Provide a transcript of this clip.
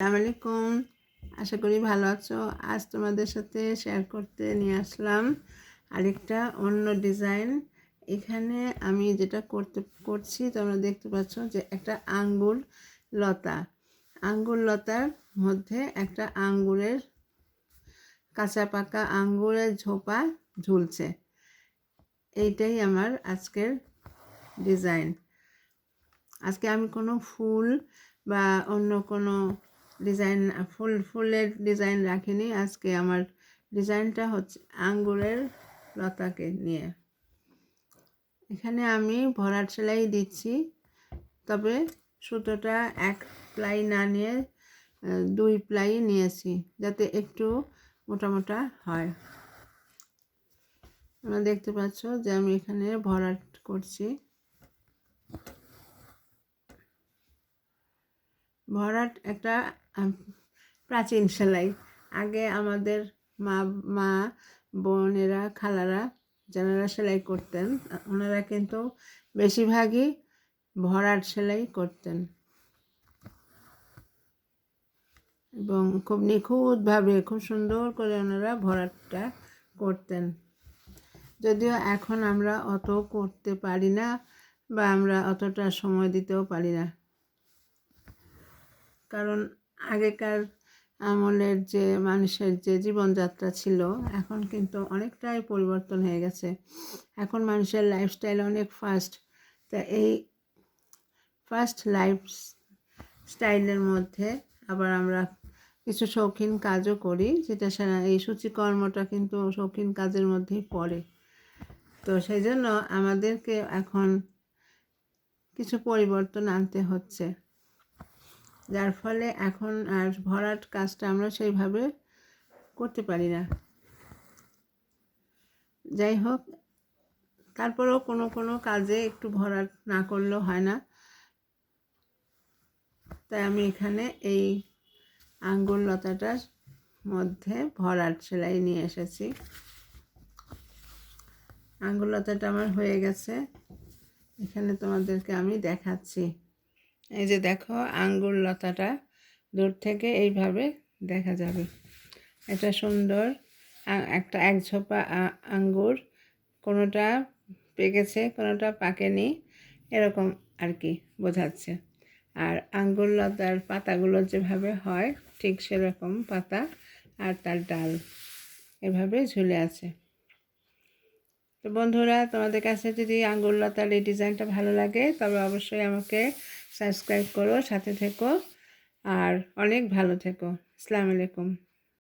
আসসালামু আলাইকুম। আশা করি ভালো আছো। আজ তোমাদের সাথে শেয়ার করতে নিয়ে আসলাম আরেকটা অন্য ডিজাইন। এখানে আমি যেটা করছি তোমরা দেখতে পাচ্ছ যে একটা আঙ্গুর লতার মধ্যে একটা কাঁচা পাকা আঙ্গুরের ঝোপা ঝুলছে। এইটাই আমার আজকের ডিজাইন। আজকে আমি কোনো ফুল বা অন্য কোনো ডিজাইন ফুলের ডিজাইন রাখিনি। আজকে আমার ডিজাইনটা হচ্ছে আঙ্গুরের লতাকে নিয়ে। এখানে আমি ভরাট সেলাই দিচ্ছি, তবে সুতোটা এক প্লাই না নিয়ে 2 প্লাই নিয়েছি, যাতে একটু মোটা মোটা হয়। তোমরা দেখতে পাচ্ছ যে আমি এখানে ভরাট করছি। ভরাট একটা প্রাচীন সেলাই। আগে আমাদের মা বোনেরা, খালারা যারা সেলাই করতেন, ওনারা কিন্তু বেশিরভাগই ভরাট সেলাই করতেন এবং খুব নিখুঁতভাবে, খুব সুন্দর করে ওনারা ভরাটটা করতেন। যদিও এখন আমরা অত করতে পারি না বা আমরা অতটা সময় দিতেও পারি না, কারণ আগেকার আমলের যে মানুষের যে জীবনযাত্রা ছিল এখন কিন্তু অনেকটাই পরিবর্তন হয়ে গেছে। এখন মানুষের লাইফস্টাইল অনেক ফাস্ট। তা এই ফাস্ট লাইফ স্টাইলের মধ্যে আবার আমরা কিছু শৌখিন কাজও করি, যেটা এই সূচিকর্মটা কিন্তু শৌখিন কাজের মধ্যেই পড়ে। তো সেই জন্য আমাদেরকে এখন কিছু পরিবর্তন আনতে হচ্ছে, যার ফলে এখন আর ভরাট কাজটা আমরা সেইভাবে করতে পারি না। যাই হোক, তারপরেও কোনো কোনো কাজে একটু ভরাট না করলেও হয় না। তাই আমি এখানে এই আঙ্গুর লতাটার মধ্যে ভরাট সেলাই নিয়ে এসেছি। আঙ্গুর লতাটা আমার হয়ে গেছে, এখানে তোমাদেরকে আমি দেখাচ্ছি। এই যে দেখো, আঙ্গুর লতাটা দূর থেকে এইভাবে দেখা যাবে। এটা সুন্দর এক ঝোপা আঙ্গুর, কোনোটা পেকেছে কোনোটা পাকেনি, এরকম আর কি বোঝাচ্ছে। আর আঙ্গুর লতার পাতাগুলো যেভাবে হয় ঠিক সেরকম পাতা, আর তার ডাল এভাবে ঝুলে আছে। তো বন্ধুরা, তোমাদের কাছে যদি আঙ্গুর লতার এই ডিজাইনটা ভালো লাগে তবে অবশ্যই আমাকে সাবস্ক্রাইব করো, সাথে থেকো আর অনেক ভালো থেকো। আসসালামু আলাইকুম।